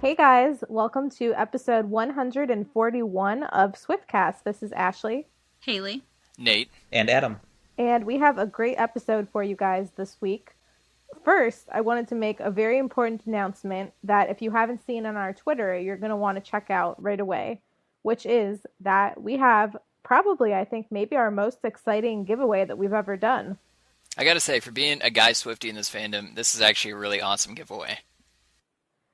Hey guys, welcome to episode 141 of Swiftcast. This is Ashley, Haley. Nate. And Adam. and we have a great episode for you guys this week. First, I wanted to make a very important announcement that if you haven't seen on our Twitter, you're going to want to check out right away, which is that we have probably, I think, maybe our most exciting giveaway that we've ever done. I gotta say, for being a guy Swiftie in this fandom, this is actually a really awesome giveaway.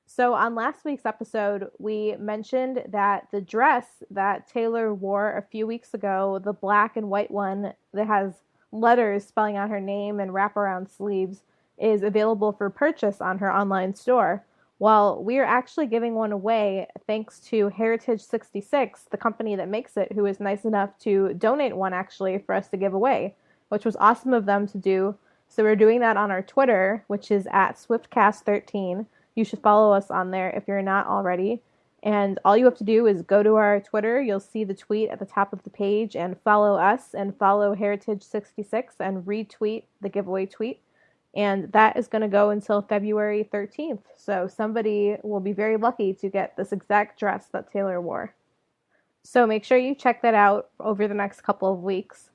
So on last week's episode, we mentioned that the dress that Taylor wore a few weeks ago, the black and white one that has letters spelling out her name and wraparound sleeves, is available for purchase on her online store. Well, we are actually giving one away thanks to Heritage 66, the company that makes it, who is nice enough to donate one actually for us to give away, which was awesome of them to do. So we're doing that on our Twitter, which is at Swiftcast13. You should follow us on there if you're not already. And all you have to do is go to our Twitter. You'll see the tweet at the top of the page and follow us and follow Heritage66 and retweet the giveaway tweet. And that is going to go until February 13th. So somebody will be very lucky to get this exact dress that Taylor wore. So make sure you check that out over the next couple of weeks.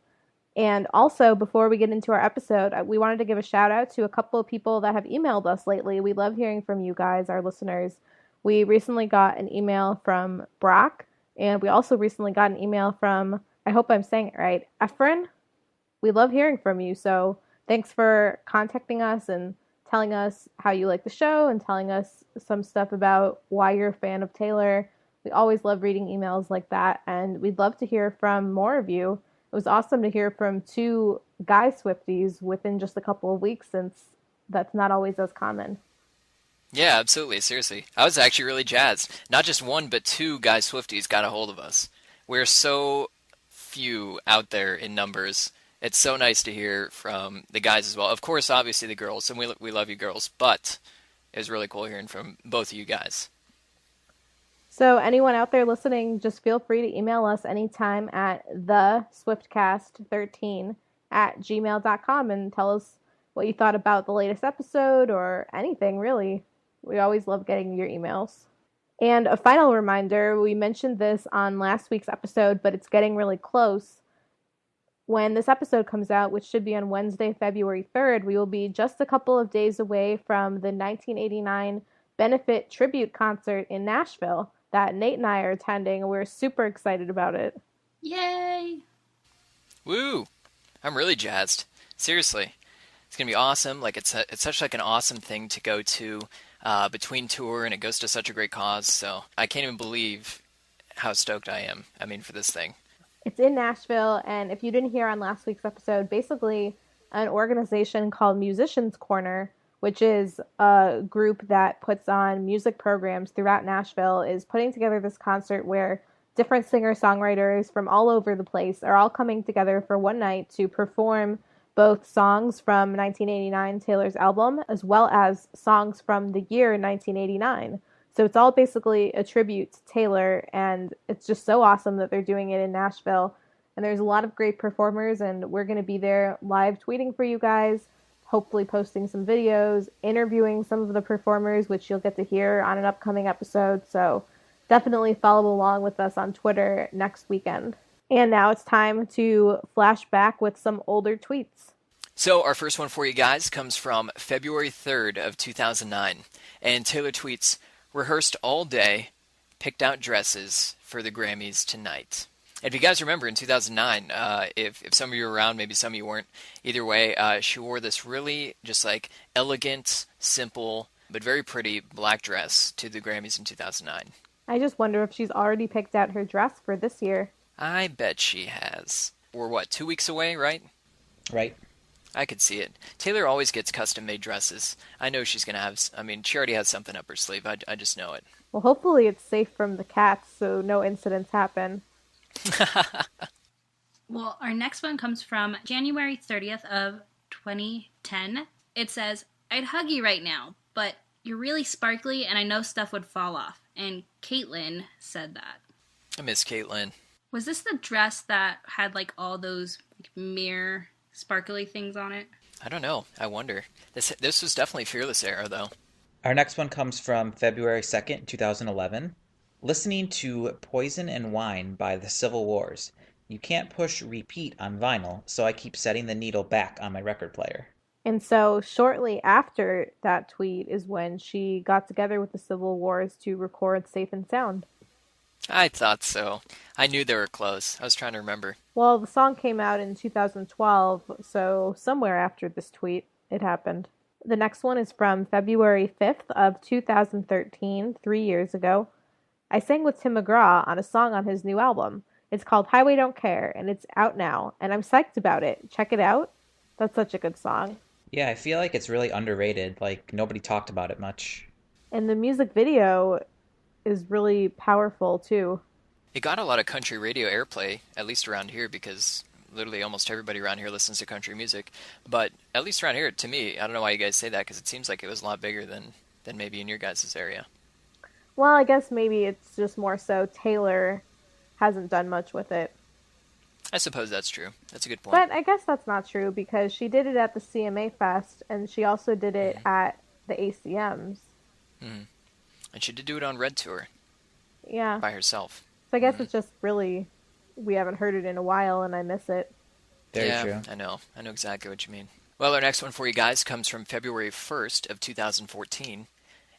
And also, before we get into our episode, we wanted to give a shout out to a couple of people that have emailed us lately. We love hearing from you guys, our listeners. We recently got an email from Brock, and we also recently got an email from, I hope I'm saying it right, Efren. We love hearing from you, so thanks for contacting us and telling us how you like the show and telling us some stuff about why you're a fan of Taylor. We always love reading emails like that, and we'd love to hear from more of you. It was awesome to hear from two guy Swifties within just a couple of weeks, since that's not always as common. Yeah, absolutely. Seriously. I was actually really jazzed. Not just one, but two guy Swifties got a hold of us. We're so few out there in numbers. It's so nice to hear from the guys as well. Of course, obviously the girls, and we love you girls, but it was really cool hearing from both of you guys. So anyone out there listening, just feel free to email us anytime at theswiftcast13@gmail.com and tell us what you thought about the latest episode or anything, really. We always love getting your emails. And a final reminder, we mentioned this on last week's episode, but it's getting really close. When this episode comes out, which should be on Wednesday, February 3rd, we will be just a couple of days away from the 1989 benefit tribute concert in Nashville that Nate and I are attending, and we're super excited about it. Yay! Woo! I'm really jazzed. Seriously. It's going to be awesome. Like it's such like an awesome thing to go to between tour, and it goes to such a great cause. So I can't even believe how stoked I am. I mean, for this thing. It's in Nashville, and if you didn't hear on last week's episode, basically an organization called Musicians Corner, which is a group that puts on music programs throughout Nashville, is putting together this concert where different singer-songwriters from all over the place are all coming together for one night to perform both songs from 1989, Taylor's album, as well as songs from the year 1989. So it's all basically a tribute to Taylor, and it's just so awesome that they're doing it in Nashville. And there's a lot of great performers, and we're going to be there live tweeting for you guys, hopefully posting some videos, interviewing some of the performers, which you'll get to hear on an upcoming episode. So definitely follow along with us on Twitter next weekend. And now it's time to flash back with some older tweets. So our first one for you guys comes from February 3rd of 2009. And Taylor tweets, "Rehearsed all day, picked out dresses for the Grammys tonight." And if you guys remember in 2009, if some of you were around, maybe some of you weren't, either way, she wore this really just like elegant, simple, but very pretty black dress to the Grammys in 2009. I just wonder if she's already picked out her dress for this year. I bet she has. We're what, 2 weeks away, right? Right. I could see it. Taylor always gets custom-made dresses. I know she's going to have, she already has something up her sleeve. I just know it. Well, hopefully it's safe from the cats so no incidents happen. Well, our next one comes from January 30th of 2010. It says, "I'd hug you right now, but you're really sparkly and I know stuff would fall off." And Caitlin said that. I miss Caitlin. Was this the dress that had like all those like, mirror sparkly things on it? I don't know. I wonder. This was definitely Fearless era, though. Our next one comes from February 2nd, 2011. Listening to Poison and Wine by the Civil Wars. You can't push repeat on vinyl, so I keep setting the needle back on my record player. And so shortly after that tweet is when she got together with the Civil Wars to record Safe and Sound. I thought so. I knew they were close. I was trying to remember. Well, the song came out in 2012, so somewhere after this tweet, it happened. The next one is from February 5th of 2013, 3 years ago. I sang with Tim McGraw on a song on his new album. It's called Highway Don't Care, and it's out now, and I'm psyched about it. Check it out. That's such a good song. Yeah, I feel like it's really underrated. Like, nobody talked about it much. And the music video is really powerful, too. It got a lot of country radio airplay, at least around here, because literally almost everybody around here listens to country music. But at least around here, to me, I don't know why you guys say that, because it seems like it was a lot bigger than maybe in your guys' area. Well, I guess maybe it's just more so Taylor hasn't done much with it. I suppose that's true. That's a good point. But I guess that's not true because she did it at the CMA Fest and she also did it at the ACMs. Mm-hmm. And she did do it on Red Tour. Yeah. By herself. So I guess it's just really, we haven't heard it in a while and I miss it. Very true. I know exactly what you mean. Well, our next one for you guys comes from February 1st of 2014.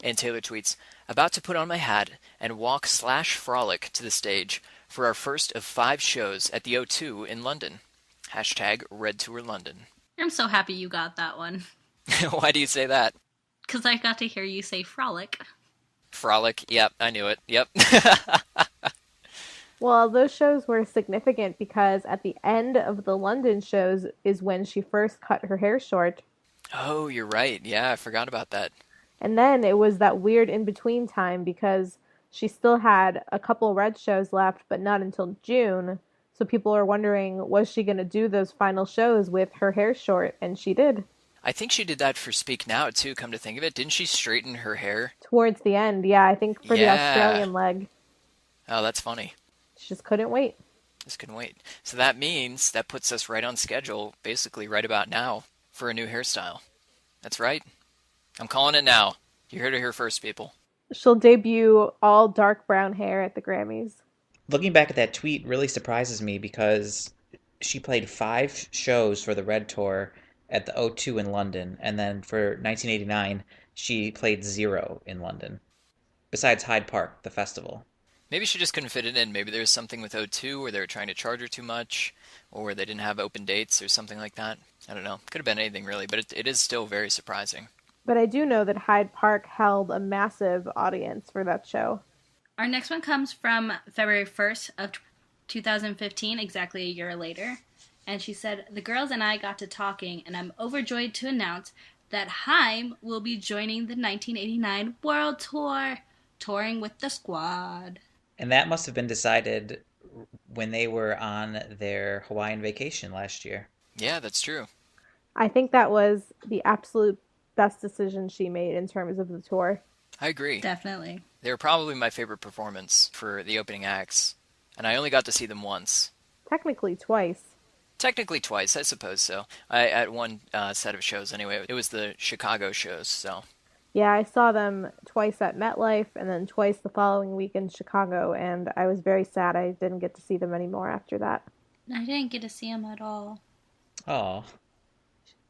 And Taylor tweets, about to put on my hat and walk/frolic to the stage for our first of 5 shows at the O2 in London. Hashtag Red Tour London. I'm so happy you got that one. Why do you say that? Because I got to hear you say frolic. Frolic, yep, I knew it, yep. Well, those shows were significant because at the end of the London shows is when she first cut her hair short. Oh, you're right. Yeah, I forgot about that. And then it was that weird in-between time because she still had a couple Red shows left, but not until June. So people are wondering, was she going to do those final shows with her hair short? And she did. I think she did that for Speak Now, too, come to think of it. Didn't she straighten her hair? Towards the end, yeah, I think for the Australian leg. Oh, that's funny. She just couldn't wait. Just couldn't wait. So that means that puts us right on schedule, basically right about now, for a new hairstyle. That's right. I'm calling it now. You heard it here first, people. She'll debut all dark brown hair at the Grammys. Looking back at that tweet really surprises me because she played 5 shows for the Red Tour at the O2 in London, and then for 1989, she played 0 in London, besides Hyde Park, the festival. Maybe she just couldn't fit it in. Maybe there was something with O2 where they were trying to charge her too much, or they didn't have open dates or something like that. I don't know. Could have been anything, really, but it is still very surprising. But I do know that Hyde Park held a massive audience for that show. Our next one comes from February 1st of 2015, exactly a year later. And she said, the girls and I got to talking, and I'm overjoyed to announce that Haim will be joining the 1989 World Tour, touring with the squad. And that must have been decided when they were on their Hawaiian vacation last year. Yeah, that's true. I think that was the absolute best decision she made in terms of the tour. I agree. Definitely. They were probably my favorite performance for the opening acts, and I only got to see them once. Technically twice. Technically twice, I suppose so. At one set of shows anyway. It was the Chicago shows, so. Yeah, I saw them twice at MetLife and then twice the following week in Chicago, and I was very sad I didn't get to see them anymore after that. I didn't get to see them at all. Oh.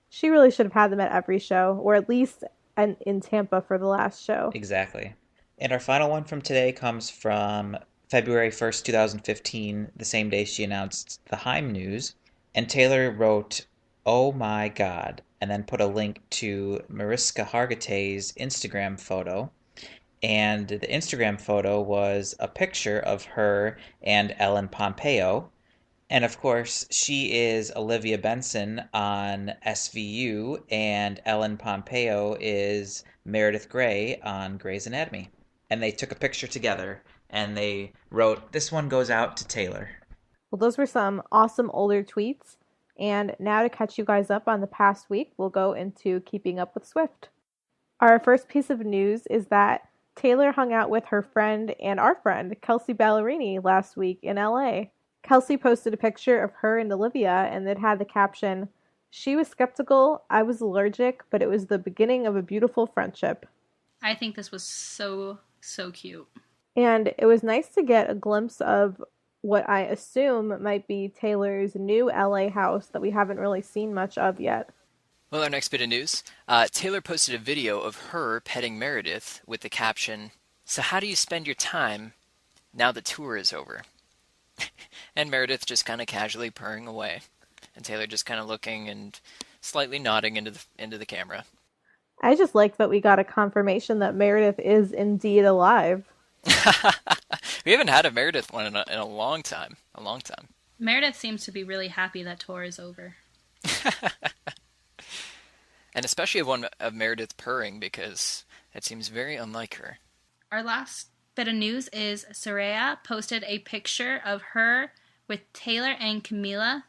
She really should have had them at every show, or at least in Tampa for the last show. Exactly. And our final one from today comes from February 1st, 2015, the same day she announced the Haim news. And Taylor wrote, "Oh my God," and then put a link to Mariska Hargitay's Instagram photo. And the Instagram photo was a picture of her and Ellen Pompeo. And of course, she is Olivia Benson on SVU, and Ellen Pompeo is Meredith Grey on Grey's Anatomy. And they took a picture together, and they wrote, "This one goes out to Taylor." Well, those were some awesome older tweets. And now to catch you guys up on the past week, we'll go into Keeping Up with Swift. Our first piece of news is that Taylor hung out with her friend and our friend, Kelsey Ballerini, last week in LA. Kelsey posted a picture of her and Olivia, and it had the caption, "She was skeptical, I was allergic, but it was the beginning of a beautiful friendship." I think this was so cute. And it was nice to get a glimpse of what I assume might be Taylor's new LA house that we haven't really seen much of yet. Well, our next bit of news. Taylor posted a video of her petting Meredith with the caption, "So how do you spend your time now the tour is over?" And Meredith just kind of casually purring away. And Taylor just kind of looking and slightly nodding into the camera. I just like that we got a confirmation that Meredith is indeed alive. We haven't had a Meredith one in a long time. A long time. Meredith seems to be really happy that tour is over. And especially one of Meredith purring, because it seems very unlike her. Our last bit of news is Soraya posted a picture of her with Taylor and Camila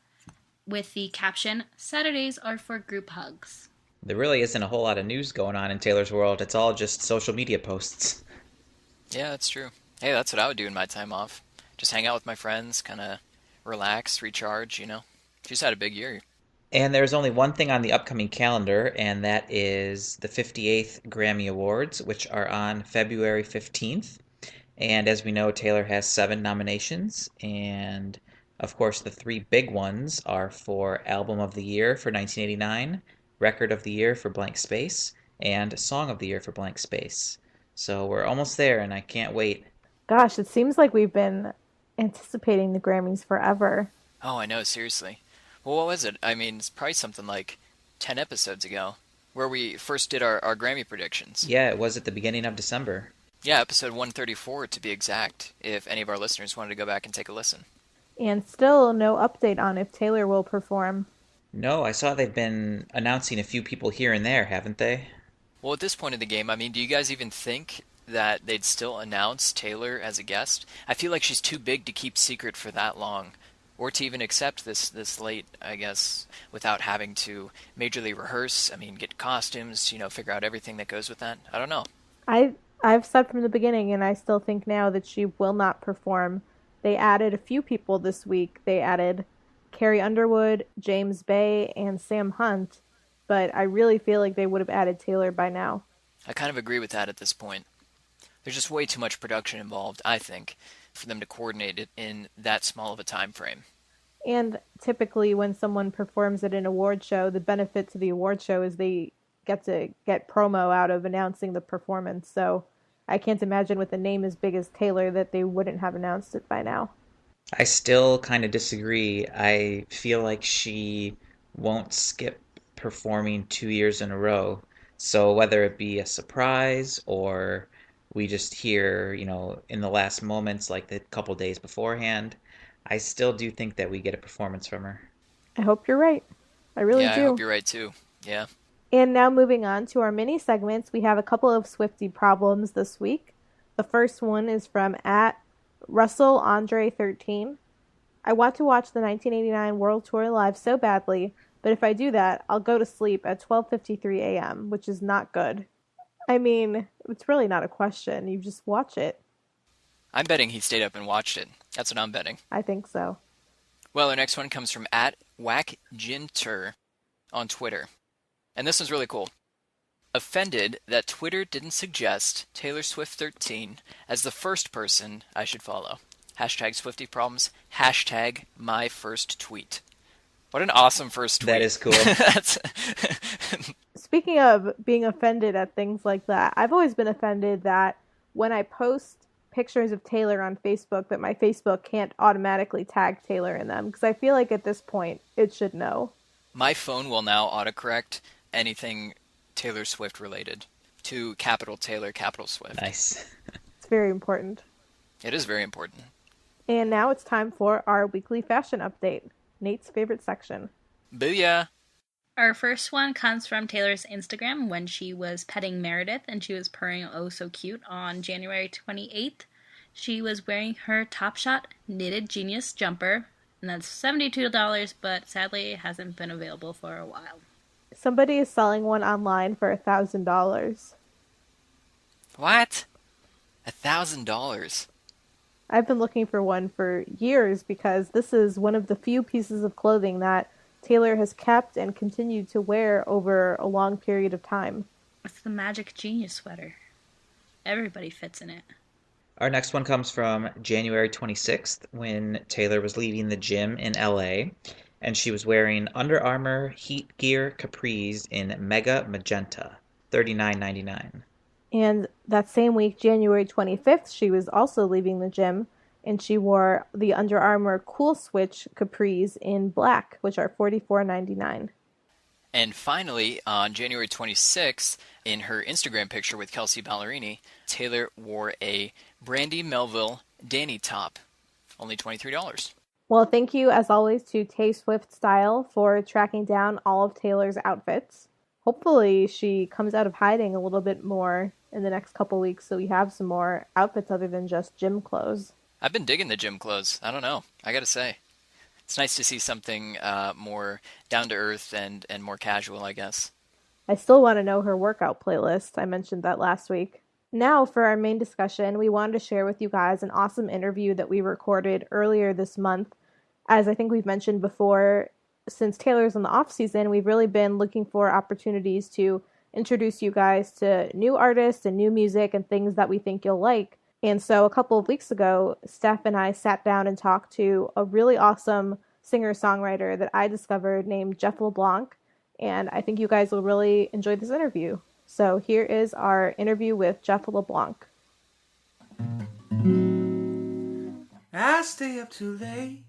with the caption, "Saturdays are for group hugs." There really isn't a whole lot of news going on in Taylor's world. It's all just social media posts. Yeah, that's true. Hey, that's what I would do in my time off. Just hang out with my friends, kind of relax, recharge, you know. She's had a big year. And there's only one thing on the upcoming calendar, and that is the 58th Grammy Awards, which are on February 15th. And as we know, Taylor has 7 nominations, and of course the 3 big ones are for Album of the Year for 1989, Record of the Year for Blank Space, and Song of the Year for Blank Space. So we're almost there, and I can't wait. Gosh, it seems like we've been anticipating the Grammys forever. Oh, I know, seriously. Well, what was it? I mean, it's probably something like 10 episodes ago, where we first did our Grammy predictions. Yeah, it was at the beginning of December. Yeah, episode 134 to be exact, if any of our listeners wanted to go back and take a listen. And still no update on if Taylor will perform. No, I saw they've been announcing a few people here and there, haven't they? Well, at this point in the game, I mean, do you guys even think that they'd still announce Taylor as a guest? I feel like she's too big to keep secret for that long, or to even accept this late, I guess, without having to majorly rehearse. I mean, get costumes, you know, figure out everything that goes with that. I don't know. I've said from the beginning, and I still think now, that she will not perform. They added a few people this week. They added Carrie Underwood, James Bay, and Sam Hunt, but I really feel like they would have added Taylor by now. I kind of agree with that at this point. There's just way too much production involved, I think, for them to coordinate it in that small of a time frame. And typically when someone performs at an award show, the benefit to the award show is they get to get promo out of announcing the performance. So I can't imagine with a name as big as Taylor that they wouldn't have announced it by now. I still kind of disagree. I feel like she won't skip performing 2 years in a row. So whether it be a surprise or we just hear, you know, in the last moments, like the couple days beforehand, I still do think that we get a performance from her. I hope you're right. I really Yeah, do. I hope you're right too. Yeah. And now moving on to our mini segments, we have a couple of Swiftie problems this week. The first one is from @RussellAndre13. I want to watch the 1989 World Tour live so badly, but if I do that, I'll go to sleep at 12:53 a.m., which is not good. I mean, it's really not a question. You just watch it. I'm betting he stayed up and watched it. That's what I'm betting. I think so. Well, our next one comes from @WhackJinter on Twitter. And this one's really cool. Offended that Twitter didn't suggest Taylor Swift 13 as the first person I should follow. #Swiftie problems. #my first tweet. What an awesome first tweet. That is cool. That's Speaking of being offended at things like that, I've always been offended that when I post pictures of Taylor on Facebook, that my Facebook can't automatically tag Taylor in them, because I feel like at this point it should know. My phone will now autocorrect anything Taylor Swift related to capital Taylor, capital Swift. Nice. It's very important. It is very important. And now it's time for our weekly fashion update, Nate's favorite section. Booyah! Our first one comes from Taylor's Instagram when she was petting Meredith and she was purring oh so cute on January 28th. She was wearing her Topshop knitted Genius jumper, and that's $72, but sadly it hasn't been available for a while. Somebody is selling one online for $1,000. What? $1,000? I've been looking for one for years because this is one of the few pieces of clothing that Taylor has kept and continued to wear over a long period of time. It's the Magic Genius sweater. Everybody fits in it. Our next one comes from January 26th when Taylor was leaving the gym in LA and she was wearing Under Armour Heat Gear capris in Mega Magenta, $39.99. And that same week, January 25th, she was also leaving the gym and she wore the Under Armour Cool Switch capris in black, which are $44.99. And finally, on January 26th, in her Instagram picture with Kelsey Ballerini, Taylor wore a Brandy Melville Danny top, only $23. Well, thank you, as always, to Tay Swift Style for tracking down all of Taylor's outfits. Hopefully, she comes out of hiding a little bit more in the next couple weeks so we have some more outfits other than just gym clothes. I've been digging the gym clothes. I don't know. I gotta say. It's nice to see something more down-to-earth and more casual, I guess. I still want to know her workout playlist. I mentioned that last week. Now, for our main discussion, we wanted to share with you guys an awesome interview that we recorded earlier this month. As I think we've mentioned before, since Taylor's in the off-season, we've really been looking for opportunities to introduce you guys to new artists and new music and things that we think you'll like. And so a couple of weeks ago, Steph and I sat down and talked to a really awesome singer-songwriter that I discovered named Jeff LeBlanc. And I think you guys will really enjoy this interview. So here is our interview with Jeff LeBlanc. I stay up too late,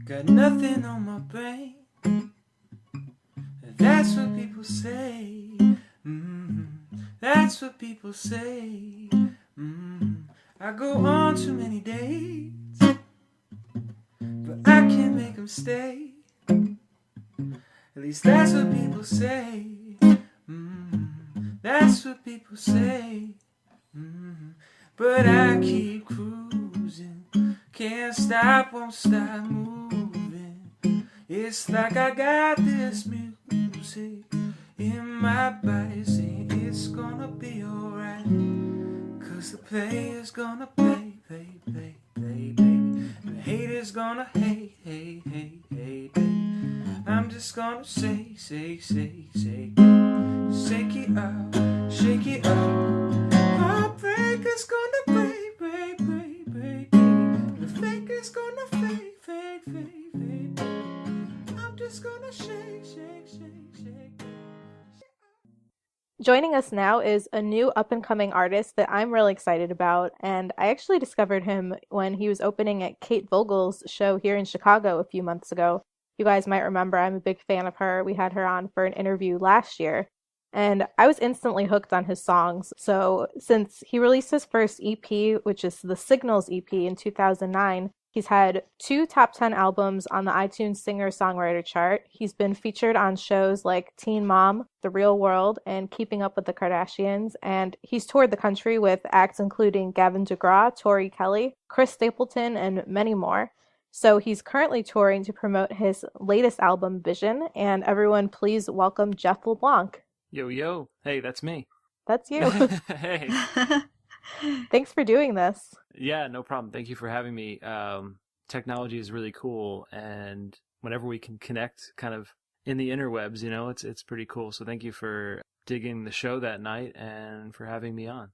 got nothing on my brain. That's what people say. That's what people say. I go on too many dates, but I can't make them stay. At least that's what people say. That's what people say. But I keep cruising, can't stop, won't stop moving. It's like I got this music in my body saying it's gonna be alright. Cause the player's gonna play, baby. And the hater's gonna hate, baby. I'm just gonna say, shake it out, shake it out. Heartbreaker's gonna break, baby. The faker's gonna fade. I'm just gonna shake. Joining us now is a new up-and-coming artist that I'm really excited about, and I actually discovered him when he was opening at Kate Vogel's show here in Chicago a few months ago. You guys might remember I'm a big fan of her. We had her on for an interview last year, and I was instantly hooked on his songs. So since he released his first EP, which is the Signals EP in 2009, he's had 2 top 10 albums on the iTunes singer-songwriter chart. He's been featured on shows like Teen Mom, The Real World, and Keeping Up with the Kardashians. And he's toured the country with acts including Gavin DeGraw, Tori Kelly, Chris Stapleton, and many more. So he's currently touring to promote his latest album, Vision. And everyone, please welcome Jeff LeBlanc. Yo. Hey, that's me. That's you. Hey. Thanks for doing this. Yeah, no problem. Thank you for having me. Technology is really cool, and whenever we can connect kind of in the interwebs, it's pretty cool. So thank you for digging the show that night and for having me on.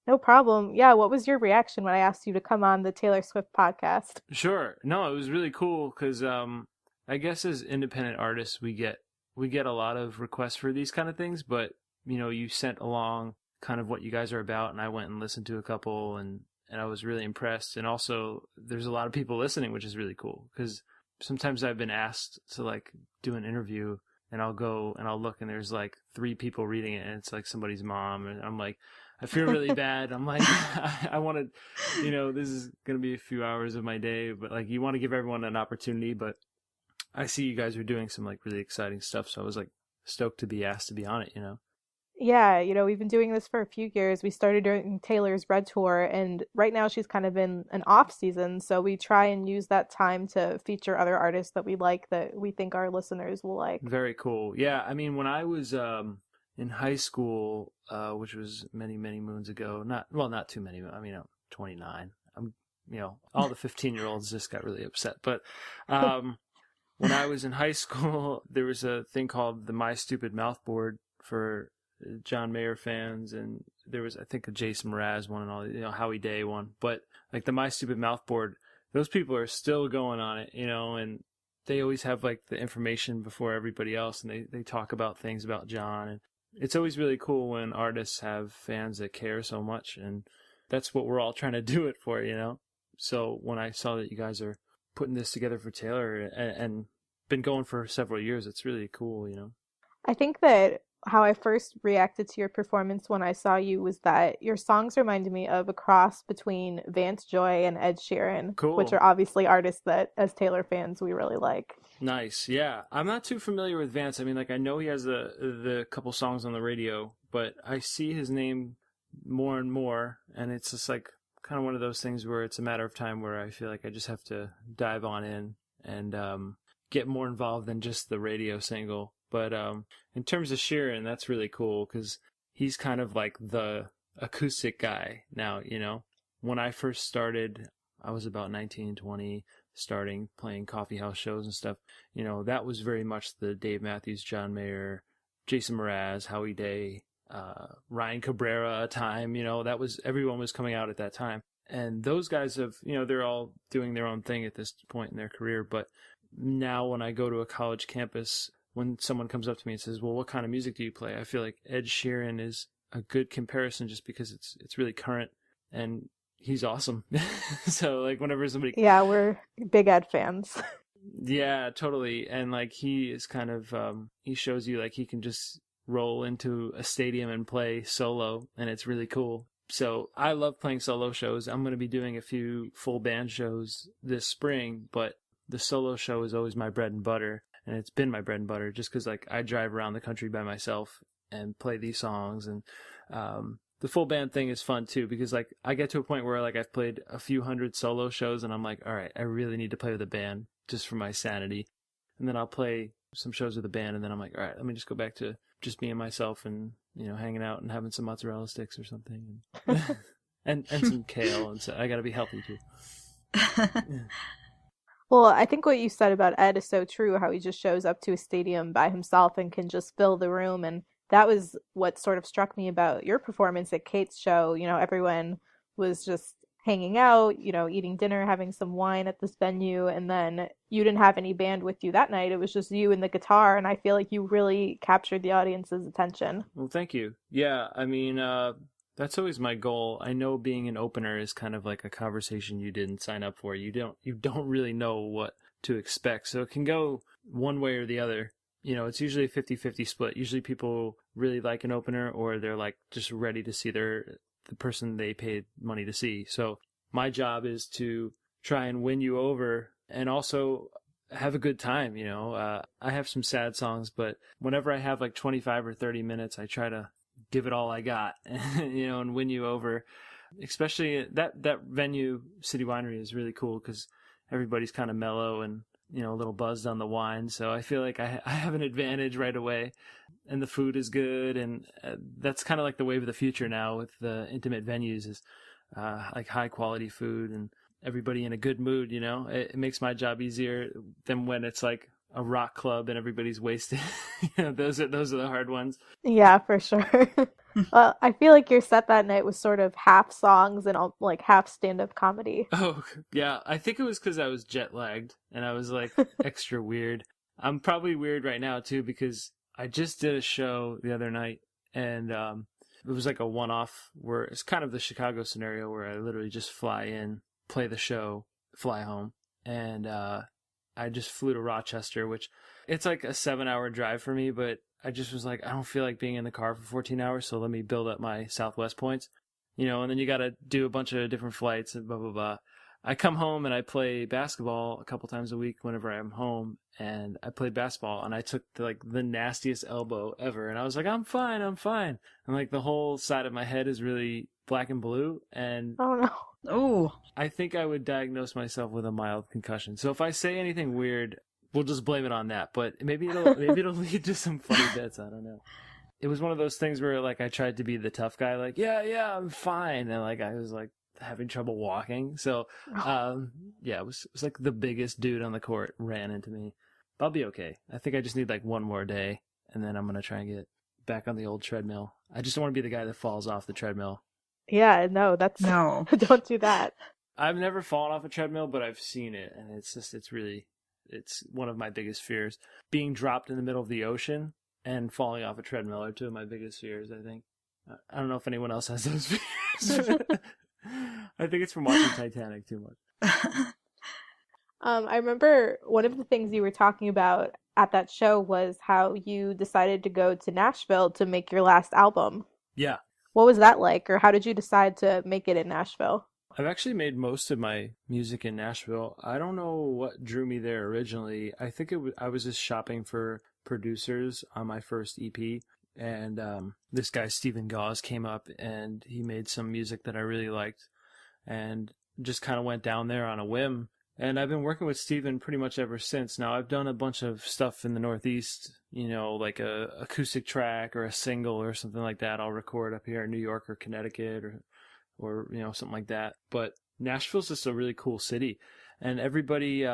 No problem. Yeah, what was your reaction when I asked you to come on the Taylor Swift podcast? Sure. No, it was really cool because I guess as independent artists, we get a lot of requests for these kind of things, but you sent along kind of what you guys are about, and I went and listened to a couple, and I was really impressed. And also, there's a lot of people listening, which is really cool because sometimes I've been asked to do an interview, and I'll go and I'll look, and there's 3 people reading it, and it's somebody's mom, and I'm like, I feel really bad. I'm like, I want to, this is going to be a few hours of my day, but you want to give everyone an opportunity. But I see you guys are doing some really exciting stuff, so I was stoked to be asked to be on it. Yeah, we've been doing this for a few years. We started during Taylor's Red Tour, and right now she's kind of in an off season, so we try and use that time to feature other artists that we like, that we think our listeners will like. Very cool. Yeah, I mean, when I was in high school, which was many, many moons ago, not too many, I mean, I'm 29. I'm, all the 15-year-olds just got really upset. But when I was in high school, there was a thing called the My Stupid Mouth Board for John Mayer fans, and there was, I think, a Jason Mraz one and all, Howie Day one. But like the My Stupid Mouth board, those people are still going on it, and they always have like the information before everybody else, and they talk about things about John. And it's always really cool when artists have fans that care so much, and that's what we're all trying to do it for, So when I saw that you guys are putting this together for Taylor and been going for several years, it's really cool, I think that how I first reacted to your performance when I saw you was that your songs reminded me of a cross between Vance Joy and Ed Sheeran, Cool. which are obviously artists that, as Taylor fans, we really like. Nice. Yeah. I'm not too familiar with Vance. I mean, like, I know he has the couple songs on the radio, but I see his name more and more, and it's just like kind of one of those things where it's a matter of time where I feel like I just have to dive on in and get more involved than just the radio single. But in terms of Sheeran, that's really cool because he's kind of like the acoustic guy now, When I first started, I was about 19, 20, starting playing coffee house shows and stuff. That was very much the Dave Matthews, John Mayer, Jason Mraz, Howie Day, Ryan Cabrera time. Everyone was coming out at that time. And those guys have, they're all doing their own thing at this point in their career. But now when I go to a college campus, when someone comes up to me and says, well, what kind of music do you play? I feel like Ed Sheeran is a good comparison just because it's really current and he's awesome. So like whenever somebody... Yeah, we're big Ed fans. Yeah, totally. And like he is kind of, he shows you like he can just roll into a stadium and play solo, and it's really cool. So I love playing solo shows. I'm going to be doing a few full band shows this spring, but the solo show is always my bread and butter. And it's been my bread and butter just because like I drive around the country by myself and play these songs. And the full band thing is fun too because like I get to a point where like I've played a few hundred solo shows and I'm like, all right, I really need to play with a band just for my sanity. And then I'll play some shows with a band and then I'm like, all right, let me just go back to just me and myself and, hanging out and having some mozzarella sticks or something. And some kale. And so I got to be healthy too. Yeah. Well, I think what you said about Ed is so true, how he just shows up to a stadium by himself and can just fill the room. And that was what sort of struck me about your performance at Kate's show. Everyone was just hanging out, eating dinner, having some wine at this venue. And then you didn't have any band with you that night. It was just you and the guitar. And I feel like you really captured the audience's attention. Well, thank you. Yeah, I mean, that's always my goal. I know being an opener is kind of like a conversation you didn't sign up for. You don't really know what to expect. So it can go one way or the other. It's usually a 50-50 split. Usually people really like an opener or they're like just ready to see the person they paid money to see. So my job is to try and win you over and also have a good time. I have some sad songs, but whenever I have like 25 or 30 minutes, I try to give it all I got, and win you over. Especially that venue, City Winery, is really cool because everybody's kind of mellow and, a little buzzed on the wine. So I feel like I have an advantage right away, and the food is good. And that's kind of like the wave of the future now with the intimate venues is like high quality food and everybody in a good mood. It makes my job easier than when it's like a rock club and everybody's wasted. Those are the hard ones. Yeah, for sure. Well, I feel like your set that night was sort of half songs and like half stand-up comedy. Oh, yeah. I think it was because I was jet lagged and I was like extra weird. I'm probably weird right now too because I just did a show the other night and it was like a one-off where it's kind of the Chicago scenario where I literally just fly in, play the show, fly home. And I just flew to Rochester, which it's like a 7-hour drive for me, but I just was like, I don't feel like being in the car for 14 hours, so let me build up my Southwest points, and then you got to do a bunch of different flights and blah, blah, blah. I come home and I play basketball a couple times a week whenever I'm home, and I played basketball, and I took the nastiest elbow ever, and I was like, I'm fine. And like the whole side of my head is really black and blue, and Oh no. Oh, I think I would diagnose myself with a mild concussion. So if I say anything weird, we'll just blame it on that. But maybe it'll lead to some funny bits. I don't know. It was one of those things where like I tried to be the tough guy, like yeah, I'm fine, and like I was like having trouble walking. So it was like the biggest dude on the court ran into me. But I'll be okay. I think I just need like one more day, and then I'm gonna try and get back on the old treadmill. I just don't want to be the guy that falls off the treadmill. Yeah, no, that's No. don't do that. I've never fallen off a treadmill, but I've seen it, and it's one of my biggest fears. Being dropped in the middle of the ocean and falling off a treadmill are two of my biggest fears, I think. I don't know if anyone else has those fears. I think it's from watching Titanic too much. I remember one of the things you were talking about at that show was how you decided to go to Nashville to make your last album. Yeah. What was that like, or how did you decide to make it in Nashville? I've actually made most of my music in Nashville. I don't know what drew me there originally. I think I was just shopping for producers on my first EP, and this guy Stephen Gauze came up and he made some music that I really liked, and just kind of went down there on a whim. And I've been working with Stephen pretty much ever since. Now, I've done a bunch of stuff in the Northeast, like a acoustic track or a single or something like that. I'll record up here in New York or Connecticut or something like that. But Nashville's just a really cool city. And everybody,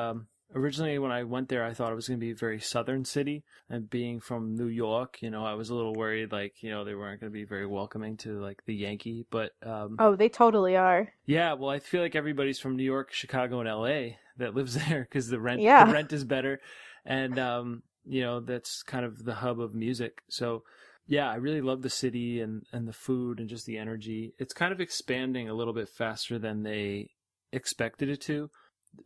originally when I went there, I thought it was going to be a very southern city. And being from New York, I was a little worried, they weren't going to be very welcoming to, the Yankee. But Oh, they totally are. yeah, well, I feel like everybody's from New York, Chicago, and L.A. that lives there because the rent is better. And, that's kind of the hub of music. So, yeah, I really love the city and the food and just the energy. It's kind of expanding a little bit faster than they expected it to.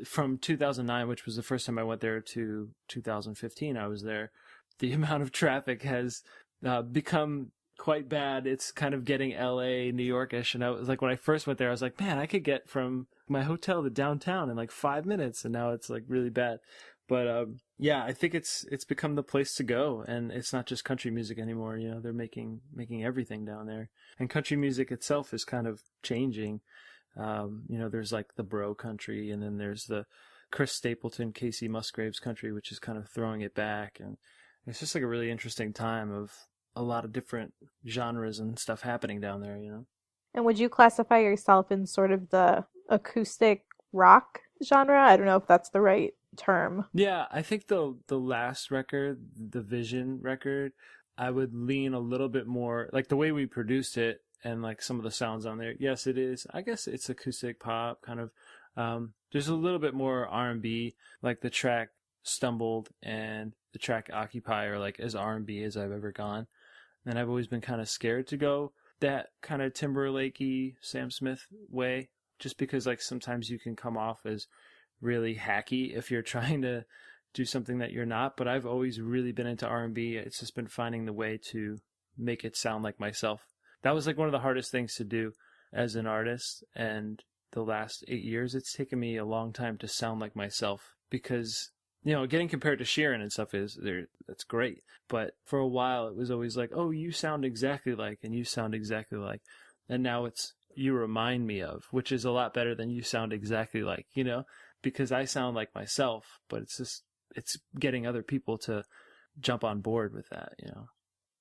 From 2009, which was the first time I went there, to 2015, I was there. The amount of traffic has become quite bad. It's kind of getting LA, New York-ish. And I was like, when I first went there, I was like, man, I could get from my hotel to downtown in 5 minutes. And now it's really bad. But yeah, I think it's become the place to go. And it's not just country music anymore. They're making everything down there. And country music itself is kind of changing. There's the bro country, and then there's the Chris Stapleton, Casey Musgraves country, which is kind of throwing it back. And it's just a really interesting time of a lot of different genres and stuff happening down there, And would you classify yourself in sort of the acoustic rock genre? I don't know if that's the right term. Yeah, I think the last record, the Vision record, I would lean a little bit more, the way we produced it and some of the sounds on there. Yes, it is. I guess it's acoustic pop kind of. There's a little bit more R&B, the track Stumbled and the track Occupy are as R&B as I've ever gone. And I've always been kind of scared to go that kind of Timberlake-y, Sam Smith way, just because sometimes you can come off as really hacky if you're trying to do something that you're not. But I've always really been into R&B. It's just been finding the way to make it sound like myself. That was one of the hardest things to do as an artist. And the last 8 years, it's taken me a long time to sound like myself, because getting compared to Sheeran and stuff that's great. But for a while, it was always oh, you sound exactly like, and you sound exactly like. And now it's, you remind me of, which is a lot better than you sound exactly like, because I sound like myself, but it's getting other people to jump on board with that,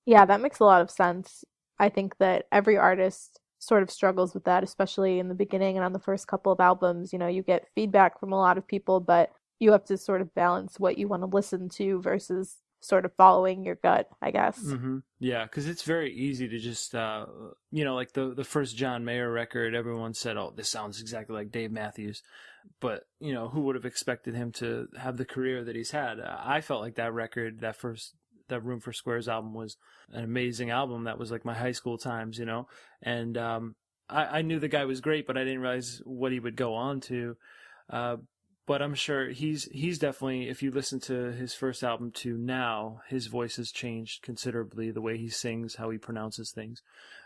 Yeah, that makes a lot of sense. I think that every artist sort of struggles with that, especially in the beginning and on the first couple of albums. You get feedback from a lot of people, but you have to sort of balance what you want to listen to versus sort of following your gut, I guess. Mm-hmm. Yeah, because it's very easy to just, the first John Mayer record, everyone said, oh, this sounds exactly like Dave Matthews. But, who would have expected him to have the career that he's had? I felt like that record, that Room for Squares album was an amazing album. That was my high school times, and I knew the guy was great, but I didn't realize what he would go on to. But I'm sure he's definitely, if you listen to his first album to now, his voice has changed considerably, the way he sings, how he pronounces things.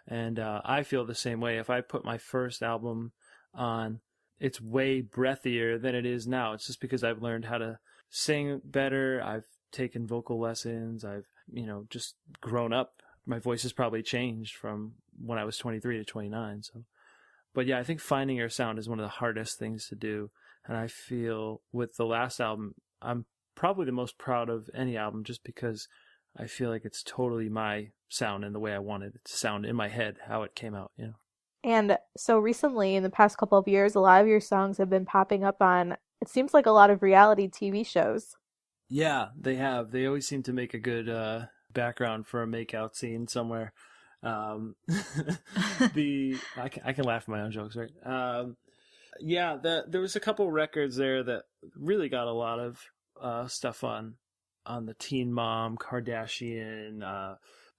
And I feel the same way. If I put my first album on, it's way breathier than it is now. It's just because I've learned how to sing better. I've taken vocal lessons. I've, just grown up. My voice has probably changed from when I was 23 to 29. So, but yeah, I think finding your sound is one of the hardest things to do. And I feel with the last album, I'm probably the most proud of any album, just because I feel like it's totally my sound and the way I wanted it to sound in my head, how it came out, And so recently, in the past couple of years, a lot of your songs have been popping up on, it seems like, a lot of reality TV shows. Yeah, they have. They always seem to make a background for a makeout scene somewhere. I can laugh at my own jokes, right? There was a couple records there that really got a lot of stuff on the Teen Mom, Kardashian,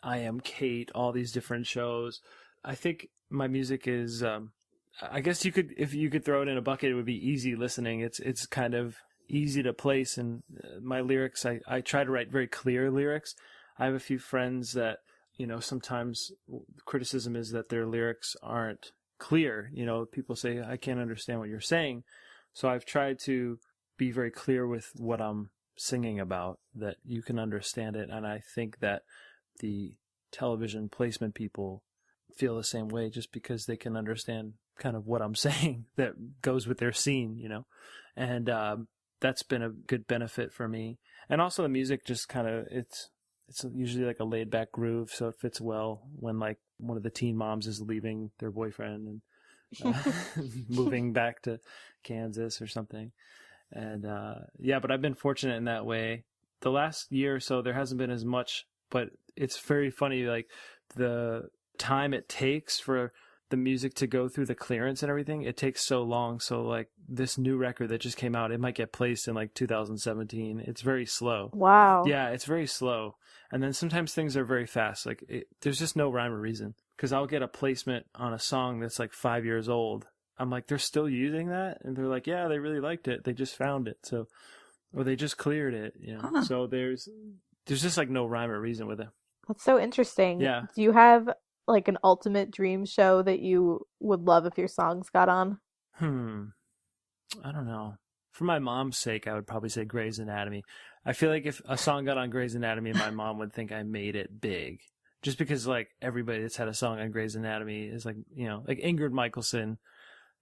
I Am Kate, all these different shows. I think my music is, I guess if you could throw it in a bucket, it would be easy listening. It's kind of easy to place, and my lyrics, I try to write very clear lyrics. I have a few friends that, sometimes criticism is that their lyrics aren't clear. People say, I can't understand what you're saying. So I've tried to be very clear with what I'm singing about, that you can understand it. And I think that the television placement people feel the same way, just because they can understand kind of what I'm saying that goes with their scene, and that's been a good benefit for me. And also the music just kind of, it's usually like a laid back groove, so it fits well when like one of the teen moms is leaving their boyfriend and moving back to Kansas or something. And but I've been fortunate in that way. The last year or so there hasn't been as much, but it's very funny, like the time it takes for the music to go through the clearance and everything. It takes so long. So like this new record that just came out, it might get placed in like 2017. It's very slow. Wow. Yeah, it's very slow. And then sometimes things are very fast. Like there's just no rhyme or reason, because I'll get a placement on a song that's like 5 years old. I'm like, they're still using that? And they're like, yeah, they really liked it. They just found it. So, or they just cleared it. Huh. So there's just like no rime or reason with it. That's so interesting. Yeah. Do you have like an ultimate dream show that you would love if your songs got on? I don't know. For my mom's sake, I would probably say Grey's Anatomy. I feel like if a song got on Grey's Anatomy, my mom would think I made it big. Just because like everybody that's had a song on Grey's Anatomy is like, like Ingrid Michaelson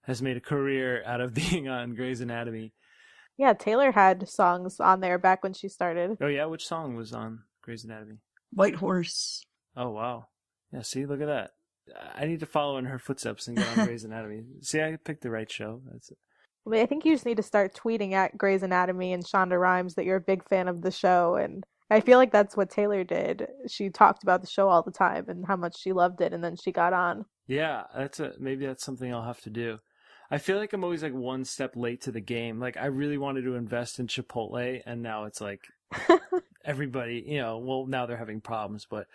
has made a career out of being on Grey's Anatomy. Yeah, Taylor had songs on there back when she started. Oh yeah? Which song was on Grey's Anatomy? White Horse. Oh wow. Yeah, see, look at that. I need to follow in her footsteps and get on Grey's Anatomy. See, I picked the right show. That's it. I think you just need to start tweeting at Grey's Anatomy and Shonda Rhimes that you're a big fan of the show. And I feel like that's what Taylor did. She talked about the show all the time and how much she loved it, and then she got on. Yeah, maybe that's something I'll have to do. I feel like I'm always like one step late to the game. Like I really wanted to invest in Chipotle, and now it's like everybody, now they're having problems, but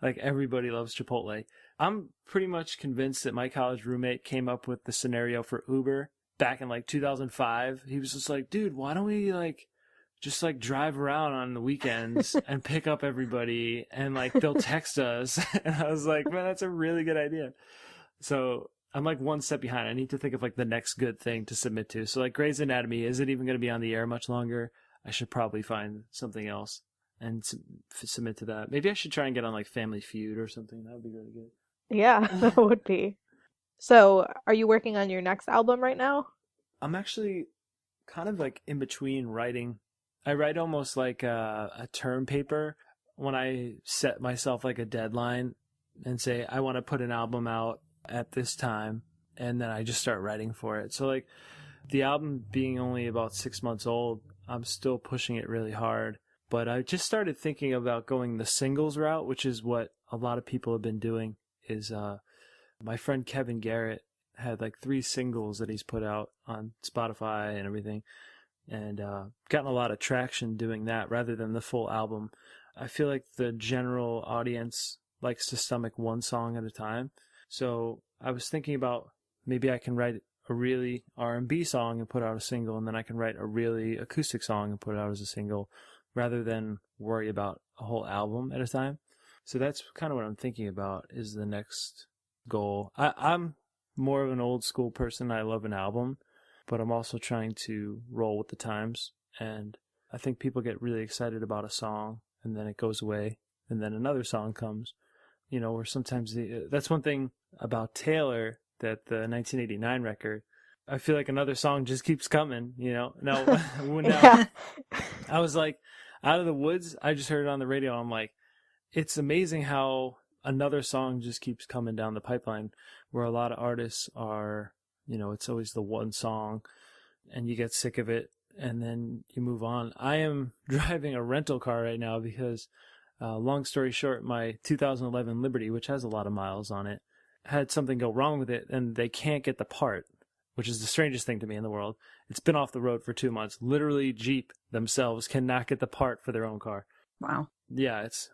like everybody loves Chipotle. I'm pretty much convinced that my college roommate came up with the scenario for Uber back in like 2005. He was just like, dude, why don't we just drive around on the weekends and pick up everybody, and like they'll text us. And I was like, man, that's a really good idea. So I'm like one step behind. I need to think of like the next good thing to submit to. So like Grey's Anatomy, is it even going to be on the air much longer? I should probably find something else and submit to that. Maybe I should try and get on like Family Feud or something. That would be really good. Yeah, that would be. So, are you working on your next album right now? I'm actually kind of like in between writing. I write almost like a term paper when I set myself like a deadline and say, I want to put an album out at this time, and then I just start writing for it. So like the album being only about 6 months old, I'm still pushing it really hard. But I just started thinking about going the singles route, which is what a lot of people have been doing. Is my friend Kevin Garrett had like 3 singles that he's put out on Spotify and everything, and gotten a lot of traction doing that rather than the full album. I feel like the general audience likes to stomach one song at a time. So I was thinking about maybe I can write a really R&B song and put out a single, and then I can write a really acoustic song and put it out as a single, rather than worry about a whole album at a time. So that's kind of what I'm thinking about is the next goal. I'm more of an old school person. I love an album, but I'm also trying to roll with the times. And I think people get really excited about a song, and then it goes away, and then another song comes. Or sometimes that's one thing about Taylor, that the 1989 record, I feel like another song just keeps coming, Now, Yeah. I was like, Out of the Woods, I just heard it on the radio. I'm like, it's amazing how another song just keeps coming down the pipeline, where a lot of artists are, it's always the one song and you get sick of it and then you move on. I am driving a rental car right now because Long story short, my 2011 Liberty, which has a lot of miles on it, had something go wrong with it, and they can't get the part, which is the strangest thing to me in the world. It's been off the road for 2 months. Literally, Jeep themselves cannot get the part for their own car. Wow. Yeah, it's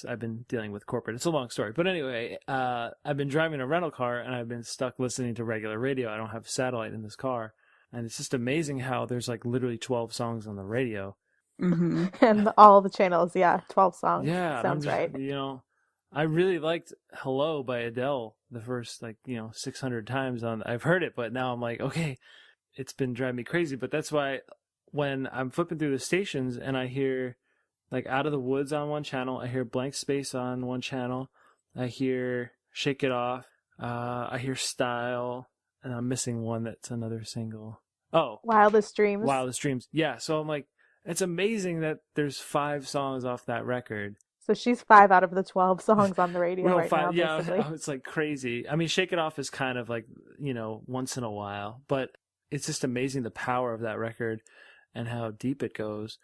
I've been dealing with corporate. It's a long story. But anyway, I've been driving a rental car, and I've been stuck listening to regular radio. I don't have satellite in this car. And it's just amazing how there's like literally 12 songs on the radio. Mm-hmm. And all the channels, 12 songs. Yeah. Sounds just, right. You know, I really liked Hello by Adele the first 600 times I've heard it, but now I'm like, okay, it's been driving me crazy. But that's why when I'm flipping through the stations and I hear like Out of the Woods on one channel, I hear Blank Space on one channel, I hear Shake It Off, I hear Style, and I'm missing one that's another single. Oh, Wildest Dreams. Wildest Dreams. Yeah, so I'm like, it's amazing that there's 5 songs off that record. So she's 5 out of the 12 songs on the radio right now, yeah, basically. it's like crazy. I mean, Shake It Off is kind of like, once in a while, but it's just amazing the power of that record and how deep it goes.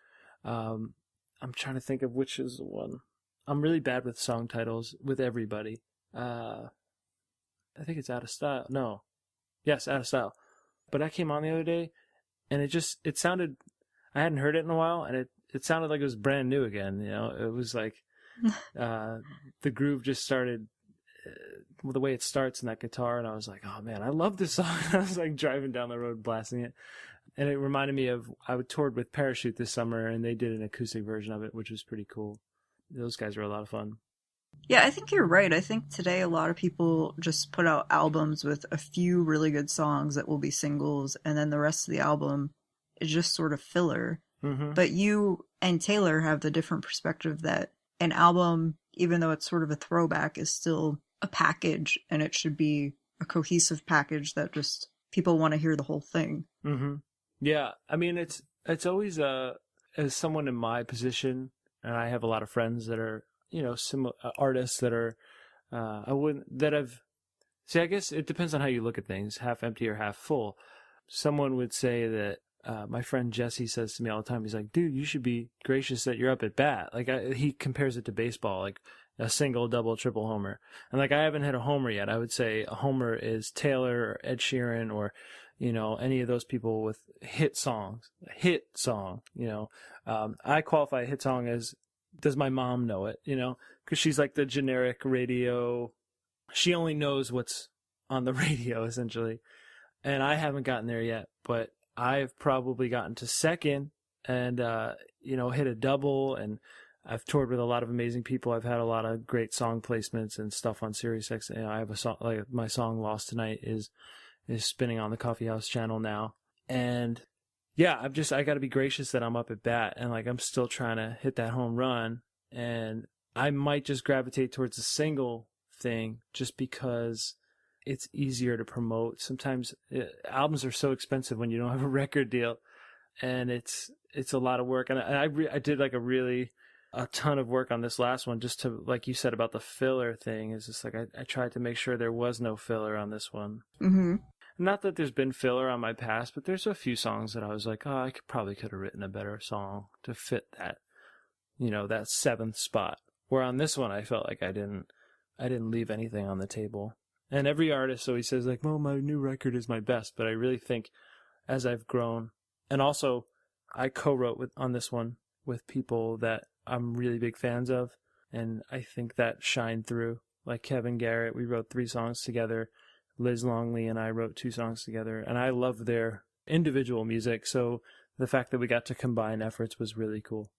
I'm trying to think of which is the one. I'm really bad with song titles with everybody. I think it's Out of Style. No. Yes, Out of Style. But I came on the other day, and it sounded, I hadn't heard it in a while, and it sounded like it was brand new again. It was like, the groove just started, the way it starts in that guitar, and I was like, oh man, I love this song. I was like driving down the road blasting it. And it reminded me of, I toured with Parachute this summer, and they did an acoustic version of it, which was pretty cool. Those guys were a lot of fun. Yeah, I think you're right. I think today a lot of people just put out albums with a few really good songs that will be singles, and then the rest of the album is just sort of filler. Mm-hmm. But you and Taylor have the different perspective that an album, even though it's sort of a throwback, is still a package, and it should be a cohesive package that just people want to hear the whole thing. Mm-hmm. Yeah, I mean, it's always, as someone in my position, and I have a lot of friends that are, similar artists that are, I guess it depends on how you look at things, half empty or half full. Someone would say that, my friend Jesse says to me all the time, he's like, dude, you should be gracious that you're up at bat. Like, he compares it to baseball, like a single, double, triple homer. And like, I haven't hit a homer yet. I would say a homer is Taylor or Ed Sheeran or, any of those people with hit songs. A hit song, I qualify a hit song as, does my mom know it, because she's like the generic radio. She only knows what's on the radio, essentially. And I haven't gotten there yet, but I've probably gotten to second and, hit a double, and I've toured with a lot of amazing people. I've had a lot of great song placements and stuff on SiriusXM. I have a song, like my song Lost Tonight is spinning on the Coffee House channel now. And yeah, I got to be gracious that I'm up at bat, and like, I'm still trying to hit that home run, and I might just gravitate towards the single thing just because it's easier to promote. Sometimes albums are so expensive when you don't have a record deal, and it's a lot of work. And I did like a ton of work on this last one, just to, like you said about the filler thing, is just like, I tried to make sure there was no filler on this one. Mm-hmm. Not that there's been filler on my past, but there's a few songs that I was like, oh, I probably could have written a better song to fit that, that 7th spot. Where on this one, I felt like I didn't leave anything on the table. And every artist always says like, well, my new record is my best. But I really think as I've grown, and also I co-wrote on this one with people that I'm really big fans of. And I think that shined through. Like Kevin Garrett, we wrote 3 songs together. Liz Longley and I wrote 2 songs together. And I love their individual music. So the fact that we got to combine efforts was really cool.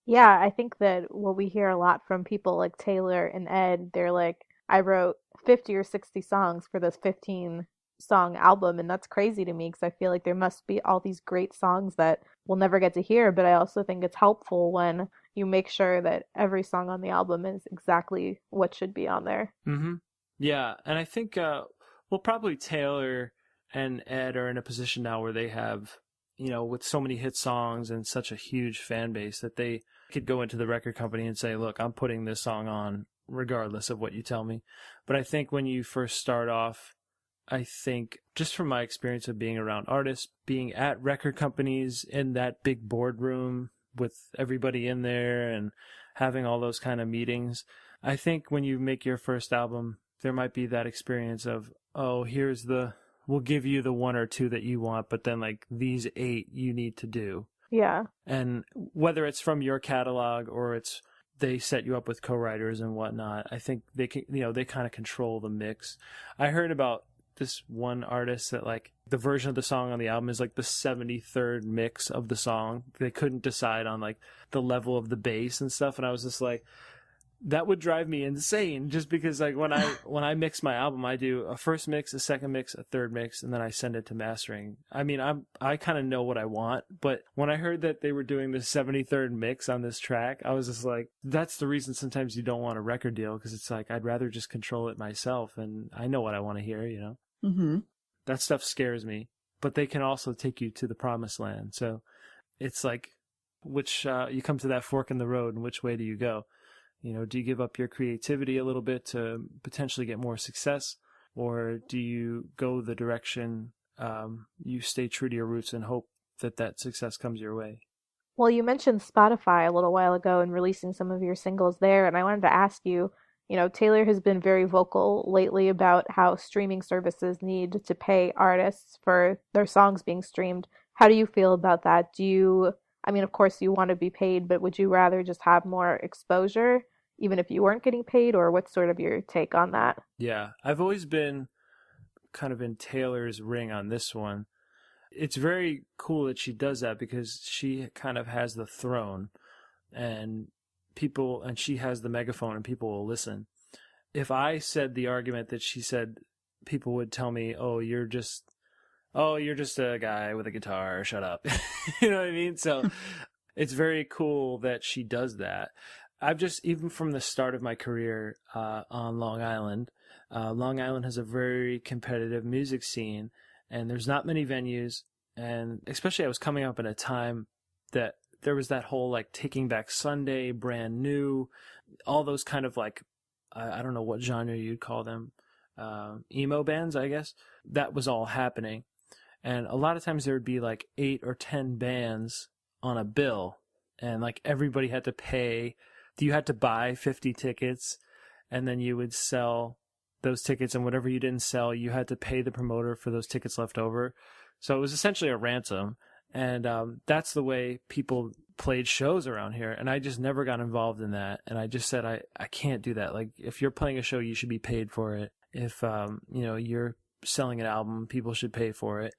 Yeah, I think that what we hear a lot from people like Taylor and Ed, they're like, I wrote 50 or 60 songs for this 15-song album, and that's crazy to me because I feel like there must be all these great songs that we'll never get to hear, but I also think it's helpful when you make sure that every song on the album is exactly what should be on there. Mm-hmm. Yeah, and I think, probably Taylor and Ed are in a position now where they have, with so many hit songs and such a huge fan base that they could go into the record company and say, look, I'm putting this song on regardless of what you tell me. But I think when you first start off, I think just from my experience of being around artists, being at record companies in that big boardroom with everybody in there and having all those kind of meetings. I think when you make your first album, there might be that experience of, oh, we'll give you the one or two that you want, but then like these 8 you need to do. Yeah. And whether it's from your catalog or they set you up with co-writers and whatnot, I think they can, they kind of control the mix. I heard about this one artist that like the version of the song on the album is like the 73rd mix of the song. They couldn't decide on like the level of the bass and stuff. And I was just like, that would drive me insane, just because like when I mix my album, I do a first mix, a second mix, a third mix, and then I send it to mastering. I mean, I kind of know what I want, but when I heard that they were doing the 73rd mix on this track, I was just like, that's the reason sometimes you don't want a record deal, because it's like I'd rather just control it myself, and I know what I want to hear, Mm-hmm. That stuff scares me, but they can also take you to the promised land. So it's like, you come to that fork in the road, and which way do you go? Do you give up your creativity a little bit to potentially get more success? Or do you go the direction, you stay true to your roots and hope that success comes your way? Well, you mentioned Spotify a little while ago and releasing some of your singles there, and I wanted to ask you, Taylor has been very vocal lately about how streaming services need to pay artists for their songs being streamed. How do you feel about that? I mean, of course you want to be paid, but would you rather just have more exposure, even if you weren't getting paid, or what's sort of your take on that? Yeah, I've always been kind of in Taylor's ring on this one. It's very cool that she does that because she kind of has the throne and she has the megaphone and people will listen. If I said the argument that she said, people would tell me, oh, you're just a guy with a guitar, shut up. You know what I mean? So it's very cool that she does that. Even from the start of my career on Long Island has a very competitive music scene, and there's not many venues. And especially I was coming up at a time that there was that whole like Taking Back Sunday, Brand New, all those kind of like, I don't know what genre you'd call them, emo bands, I guess. That was all happening. And a lot of times there would be like 8 or 10 bands on a bill, and like everybody had to pay. You had to buy 50 tickets, and then you would sell those tickets, and whatever you didn't sell, you had to pay the promoter for those tickets left over. So it was essentially a ransom. And that's the way people played shows around here. And I just never got involved in that. And I just said, I can't do that. Like, if you're playing a show, you should be paid for it. If, you're selling an album, people should pay for it.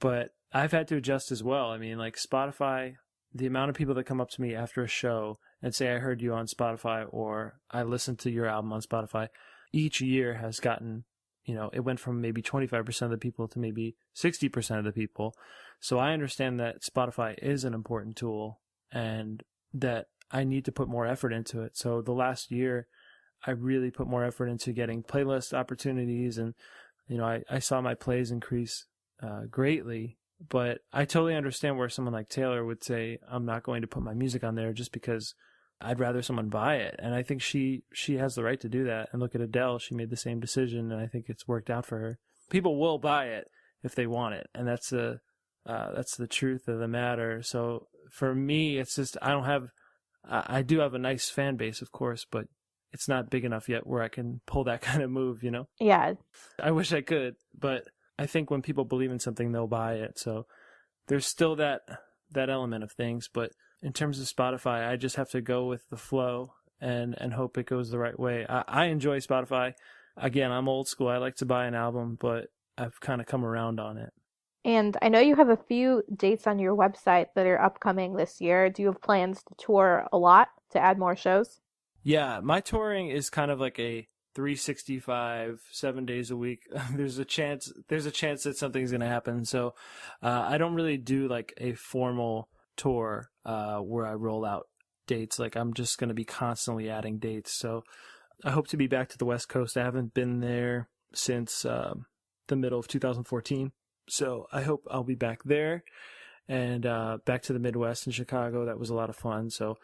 But I've had to adjust as well. I mean, like Spotify, the amount of people that come up to me after a show and say, I heard you on Spotify, or I listened to your album on Spotify, each year has gotten, it went from maybe 25% of the people to maybe 60% of the people. So I understand that Spotify is an important tool and that I need to put more effort into it. So the last year, I really put more effort into getting playlist opportunities, and I saw my plays increase greatly. But I totally understand where someone like Taylor would say, I'm not going to put my music on there just because I'd rather someone buy it. And I think she has the right to do that. And look at Adele, she made the same decision, and I think it's worked out for her. People will buy it if they want it, and that's the truth of the matter. So for me, it's just I do have a nice fan base, of course, but it's not big enough yet where I can pull that kind of move, Yeah. I wish I could, but I think when people believe in something, they'll buy it. So there's still that element of things. But in terms of Spotify, I just have to go with the flow and hope it goes the right way. I enjoy Spotify. Again, I'm old school. I like to buy an album, but I've kind of come around on it. And I know you have a few dates on your website that are upcoming this year. Do you have plans to tour a lot to add more shows? Yeah, my touring is kind of like a 365, 7 days a week. There's a chance that something's going to happen. So I don't really do like a formal tour where I roll out dates. Like, I'm just going to be constantly adding dates. So I hope to be back to the West Coast. I haven't been there since the middle of 2014. So I hope I'll be back there and back to the Midwest in Chicago. That was a lot of fun. So,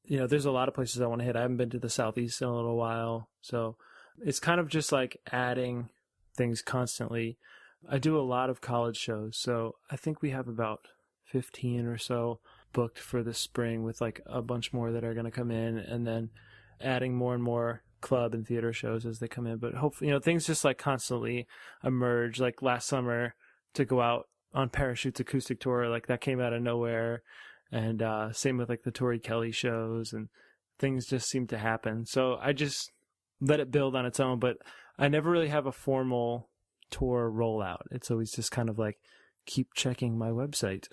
there's a lot of places I want to hit. I haven't been to the Southeast in a little while. So it's kind of just like adding things constantly. I do a lot of college shows. So I think we have about 15 or so booked for the spring with like a bunch more that are going to come in, and then adding more and more club and theater shows as they come in. But hopefully, things just like constantly emerge. Like last summer, to go out on Parachute's acoustic tour, like that came out of nowhere. And same with like the Tori Kelly shows, and things just seem to happen. So I just let it build on its own, but I never really have a formal tour rollout. It's always just kind of like, keep checking my website.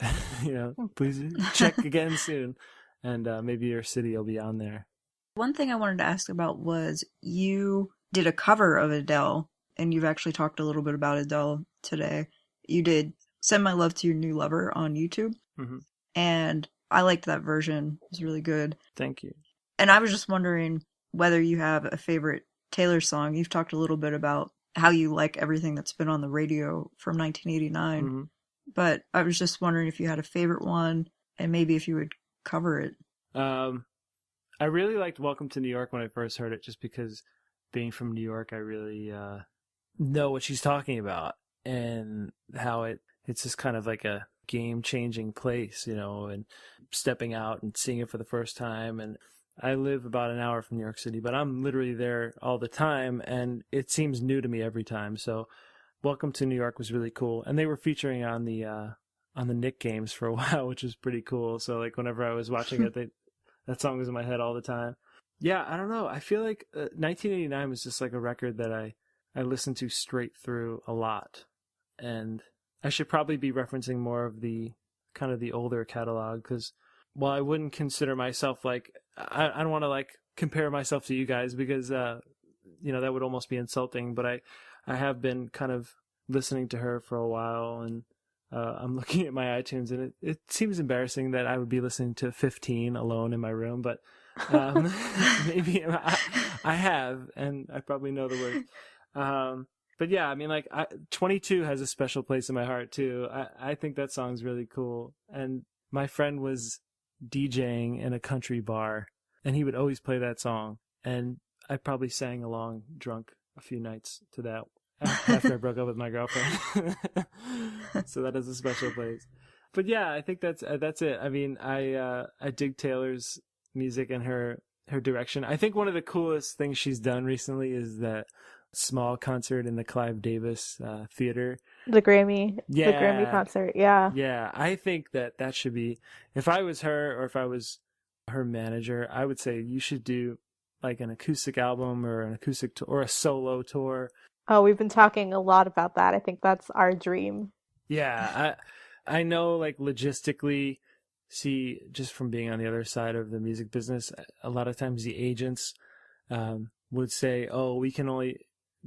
Please check again soon. And maybe your city will be on there. One thing I wanted to ask about was you did a cover of Adele, and you've actually talked a little bit about Adele today. You did Send My Love to Your New Lover on YouTube. Mm-hmm. And I liked that version. It was really good. Thank you. And I was just wondering whether you have a favorite Taylor song. You've talked a little bit about how you like everything that's been on the radio from 1989. Mm-hmm. But I was just wondering if you had a favorite one, and maybe if you would cover it. I really liked Welcome to New York when I first heard it, just because being from New York, I really know what she's talking about, and how it's just kind of like a game-changing place, and stepping out and seeing it for the first time. And I live about an hour from New York City, but I'm literally there all the time, and it seems new to me every time. So Welcome to New York was really cool. And they were featuring on the Knick games for a while, which was pretty cool. So like whenever I was watching it, that song was in my head all the time. Yeah, I don't know. I feel like 1989 was just like a record that I listened to straight through a lot. And I should probably be referencing more of the kind of the older catalog, because while I wouldn't consider myself like, I don't want to like compare myself to you guys, because, that would almost be insulting, but I have been kind of listening to her for a while, and I'm looking at my iTunes, and it seems embarrassing that I would be listening to 15 alone in my room, but maybe I have, and I probably know the words. But yeah, I mean, like 22 has a special place in my heart too. I think that song's really cool. And my friend was DJing in a country bar, and he would always play that song. And I probably sang along drunk a few nights to that after I broke up with my girlfriend. So that is a special place. But yeah, I think that's it. I mean, I dig Taylor's music and her direction. I think one of the coolest things she's done recently is that small concert in the Clive Davis theater. The Grammy concert, yeah. Yeah, I think that should be, if I was her or if I was her manager, I would say you should do like an acoustic album or an acoustic or a solo tour. Oh, we've been talking a lot about that. I think that's our dream. Yeah, I know, like logistically, see, just from being on the other side of the music business, a lot of times the agents would say, oh, we can only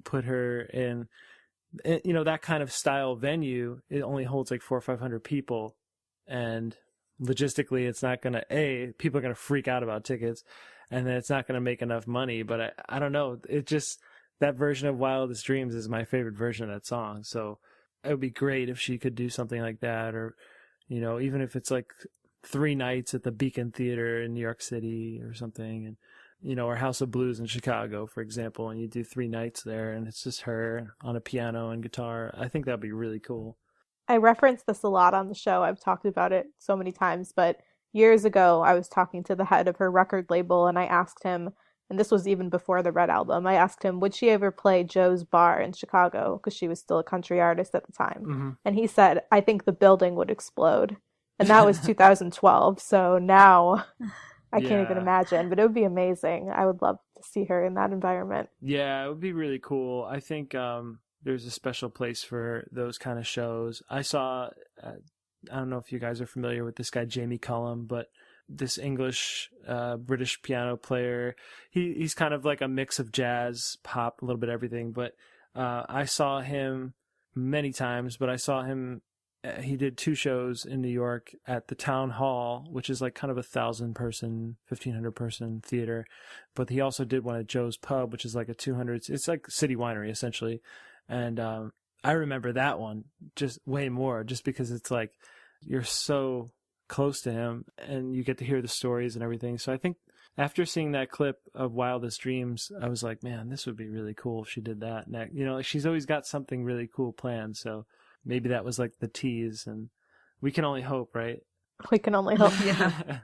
put her in, that kind of style venue. It only holds like 400 or 500 people. And logistically, it's not going to, people are going to freak out about tickets, and then it's not going to make enough money. But I don't know. It just, that version of Wildest Dreams is my favorite version of that song. So it would be great if she could do something like that, or, even if it's like 3 nights at the Beacon Theater in New York City or something, and or House of Blues in Chicago, for example, and you do 3 nights there, and it's just her on a piano and guitar. I think that'd be really cool. I reference this a lot on the show. I've talked about it so many times, but years ago, I was talking to the head of her record label, and I asked him, and this was even before the Red Album, I asked him, would she ever play Joe's Bar in Chicago? Because she was still a country artist at the time. Mm-hmm. And he said, I think the building would explode. And that was 2012, so now I can't even imagine, but it would be amazing. I would love to see her in that environment. Yeah, it would be really cool. I think there's a special place for those kind of shows. I saw, I don't know if you guys are familiar with this guy, Jamie Cullum, but this English British piano player, he's kind of like a mix of jazz, pop, a little bit of everything. But I saw him many times, but I saw him, he did 2 shows in New York at the Town Hall, which is like kind of 1,000-person, 1,500-person theater. But he also did one at Joe's Pub, which is like a 200. It's like City Winery, essentially. And I remember that one just way more, just because it's like you're so close to him and you get to hear the stories and everything. So I think after seeing that clip of Wildest Dreams, I was like, man, this would be really cool if she did that next. Like she's always got something really cool planned. So maybe that was like the tease, and we can only hope, right? We can only hope. Yeah.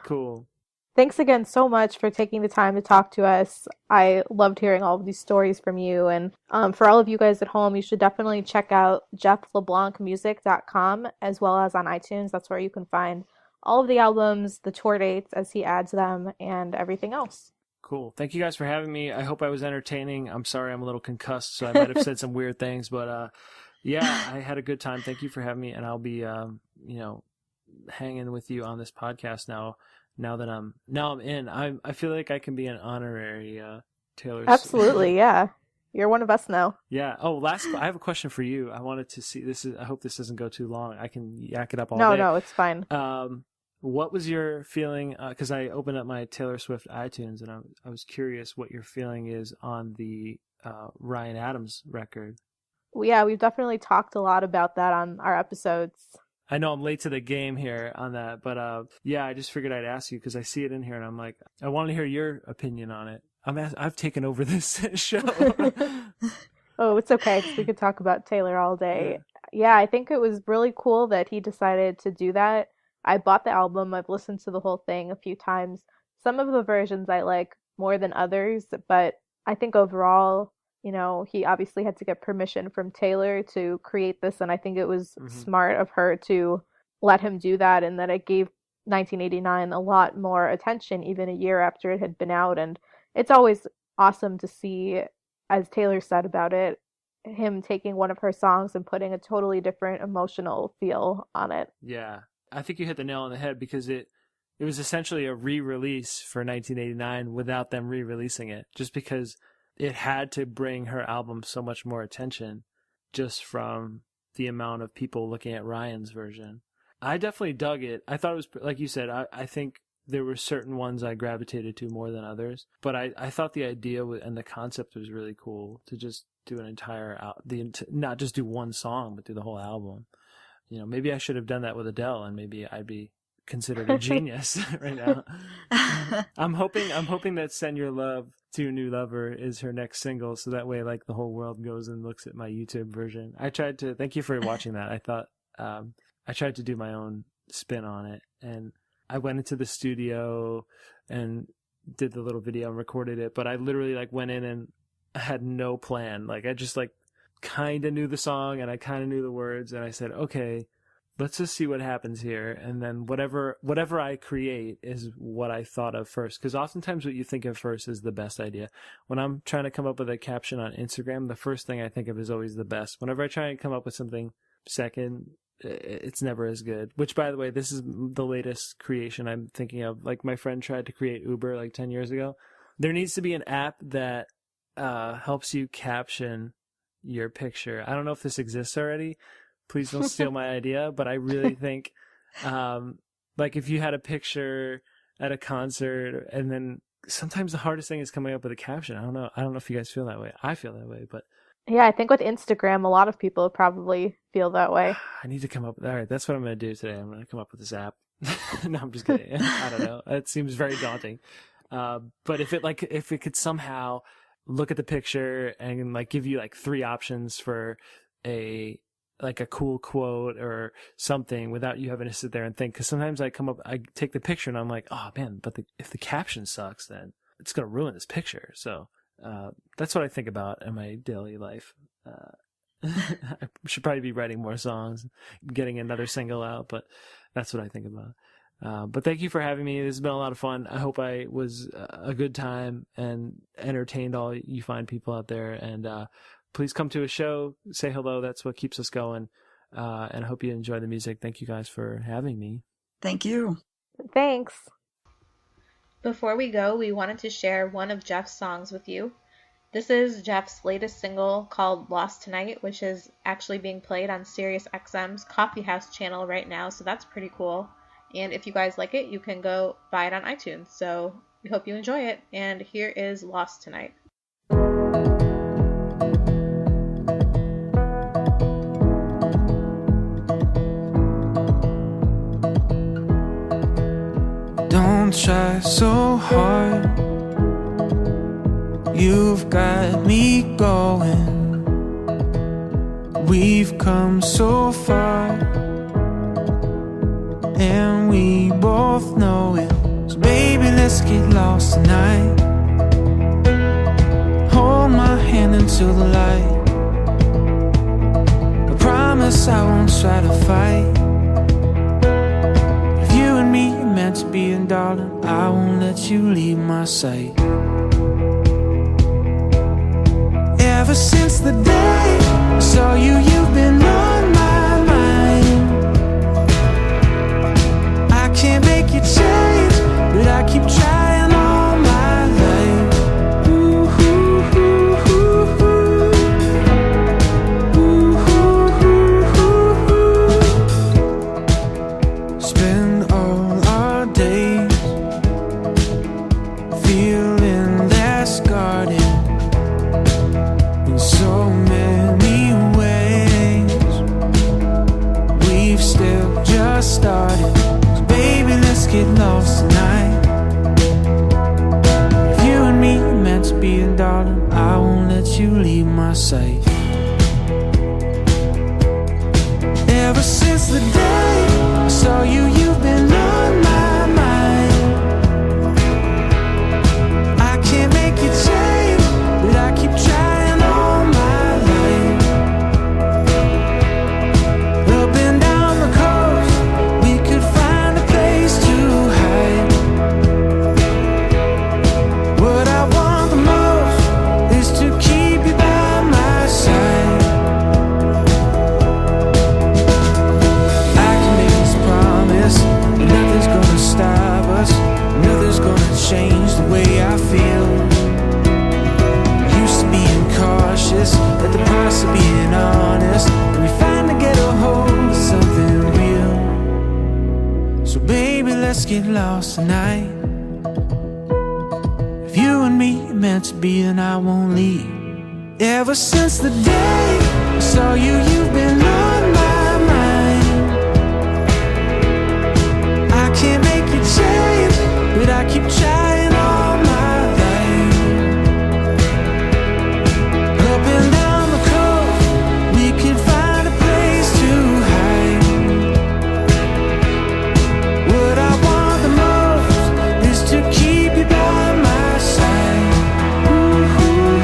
Cool. Thanks again so much for taking the time to talk to us. I loved hearing all of these stories from you. And for all of you guys at home, you should definitely check out jeffleblancmusic.com as well as on iTunes. That's where you can find all of the albums, the tour dates as he adds them, and everything else. Cool. Thank you guys for having me. I hope I was entertaining. I'm sorry I'm a little concussed, so I might have said some weird things, but yeah, I had a good time. Thank you for having me, and I'll be hanging with you on this podcast now. Now I'm in. I feel like I can be an honorary Taylor Swift. Absolutely, yeah. You're one of us now. Yeah. Oh, I have a question for you. I wanted to see this. I hope this doesn't go too long. I can yak it up all day. No, it's fine. What was your feeling? Because I opened up my Taylor Swift iTunes, and I was curious what your feeling is on the Ryan Adams record. Well, yeah, we've definitely talked a lot about that on our episodes. I know I'm late to the game here on that, but yeah, I just figured I'd ask you because I see it in here, and I'm like, I want to hear your opinion on it. I've taken over this show. Oh, it's okay. We could talk about Taylor all day. Yeah, I think it was really cool that he decided to do that. I bought the album. I've listened to the whole thing a few times. Some of the versions I like more than others, but I think overall, he obviously had to get permission from Taylor to create this, and I think it was smart of her to let him do that, and that it gave 1989 a lot more attention even a year after it had been out. And it's always awesome to see, as Taylor said about it, him taking one of her songs and putting a totally different emotional feel on it. Yeah, I think you hit the nail on the head because it was essentially a re-release for 1989 without them re-releasing it, just because it had to bring her album so much more attention just from the amount of people looking at Ryan's version. I definitely dug it. I thought it was, like you said, I think there were certain ones I gravitated to more than others, but I thought the idea and the concept was really cool to just do an entire, not just do one song, but do the whole album. Maybe I should have done that with Adele, and maybe I'd be considered a genius right now. I'm hoping that "Send Your Love to Your New Lover" is her next single, so that way, like, the whole world goes and looks at my YouTube version. Thank you for watching that. I thought I tried to do my own spin on it, and I went into the studio and did the little video and recorded it, but I literally went in and I had no plan. I just kind of knew the song and I kind of knew the words, and I said, okay, let's just see what happens here. And then whatever I create is what I thought of first. Because oftentimes what you think of first is the best idea. When I'm trying to come up with a caption on Instagram, the first thing I think of is always the best. Whenever I try and come up with something second, it's never as good. Which, by the way, this is the latest creation I'm thinking of. My friend tried to create Uber 10 years ago. There needs to be an app that helps you caption your picture. I don't know if this exists already. Please don't steal my idea, but I really think, if you had a picture at a concert, and then sometimes the hardest thing is coming up with a caption. I don't know if you guys feel that way. I feel that way, but yeah, I think with Instagram, a lot of people probably feel that way. I need to come up with, all right, that's what I'm going to do today. I'm going to come up with this app. No, I'm just kidding. I don't know. It seems very daunting. But if it could somehow look at the picture and give you 3 options for a cool quote or something without you having to sit there and think. Because sometimes I take the picture and I'm like, oh man, but if the caption sucks, then it's going to ruin this picture. So that's what I think about in my daily life. I should probably be writing more songs, getting another single out, but that's what I think about. But thank you for having me. This has been a lot of fun. I hope I was a good time and entertained all you fine people out there. And please come to a show, say hello. That's what keeps us going. And I hope you enjoy the music. Thank you guys for having me. Thank you. Thanks. Before we go, we wanted to share one of Jeff's songs with you. This is Jeff's latest single called Lost Tonight, which is actually being played on SiriusXM's Coffee House channel right now, so that's pretty cool. And if you guys like it, you can go buy it on iTunes. So we hope you enjoy it. And here is Lost Tonight. Don't try so hard. You've got me going. We've come so far. and we both know it. So baby, let's get lost tonight. Hold my hand until the light. I promise I won't try to fight. If you and me are meant to be, and darling, I won't let you leave my sight. Ever since the day I saw you, you've been on my mind. I can't make you change, but I keep trying all my life. Ooh, ooh, ooh, ooh, ooh. Ooh, ooh, ooh. Spend all our days feeling less guarded in so many ways. We've still just started. So baby, let's get lost tonight. If you and me are meant to be, and darling, I won't let you leave my sight. Ever since the day I saw you, you've been on my mind. I can't make you change, but I keep trying all my life. Up and down the coast, we could find a place to hide. What I want the most is to keep you by my side. I can make this promise, and nothing's gonna stop us. Nothing's gonna change the way I feel. Used to being cautious at the price of being honest. And we finally get a hold of something real. So baby, let's get lost tonight. If you and me are meant to be, then I won't leave. Ever since the day I saw you, you've been on my mind. I can't make you change, but I keep trying all my life. Up and down the coast, we can find a place to hide. What I want the most is to keep you by my side. Ooh, ooh, ooh,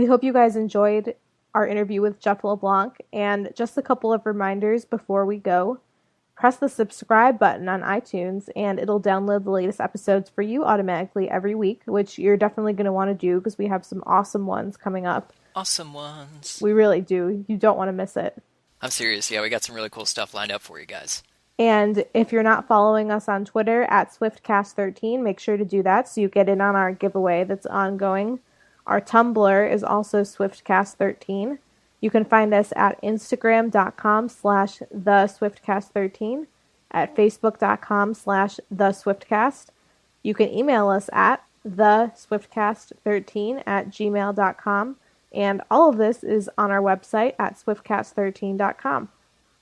We hope you guys enjoyed our interview with Jeff LeBlanc, and just a couple of reminders before we go. Press the subscribe button on iTunes and it'll download the latest episodes for you automatically every week, which you're definitely going to want to do because we have some awesome ones coming up. Awesome ones. We really do. You don't want to miss it. I'm serious. Yeah, we got some really cool stuff lined up for you guys. And if you're not following us on Twitter at Swiftcast13, make sure to do that so you get in on our giveaway that's ongoing. Our Tumblr is also Swiftcast13. You can find us at Instagram.com/TheSwiftcast13, at Facebook.com/TheSwiftcast. You can email us at TheSwiftcast13@gmail.com. And all of this is on our website at Swiftcast13.com.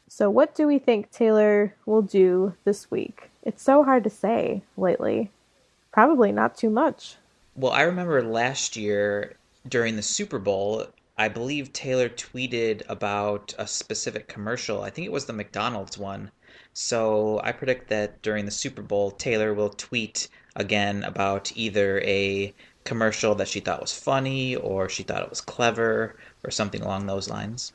So what do we think Taylor will do this week? It's so hard to say lately. Probably not too much. Well, I remember last year during the Super Bowl, I believe Taylor tweeted about a specific commercial. I think it was the McDonald's one. So I predict that during the Super Bowl, Taylor will tweet again about either a commercial that she thought was funny or she thought it was clever or something along those lines.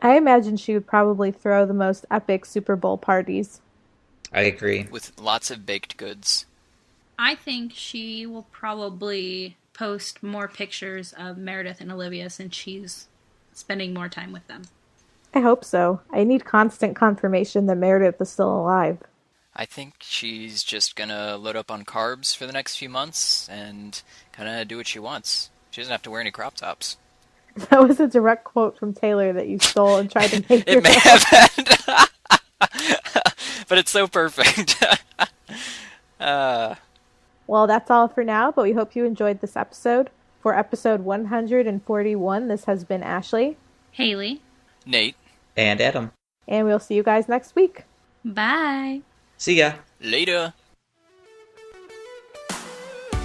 I imagine she would probably throw the most epic Super Bowl parties. I agree. With lots of baked goods. I think she will probably post more pictures of Meredith and Olivia since she's spending more time with them. I hope so. I need constant confirmation that Meredith is still alive. I think she's just gonna load up on carbs for the next few months and kind of do what she wants. She doesn't have to wear any crop tops. That was a direct quote from Taylor that you stole and tried to make It may have been. but it's so perfect. Well, that's all for now, but we hope you enjoyed this episode. For episode 141, this has been Ashley, Haley, Nate, And Adam. and we'll see you guys next week. bye. See ya. later.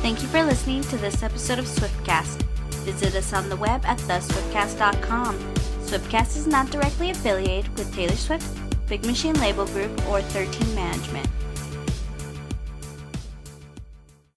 Thank you for listening to this episode of Swiftcast. Visit us on the web at theswiftcast.com. Swiftcast is not directly affiliated with Taylor Swift, Big Machine Label Group, or 13 Management.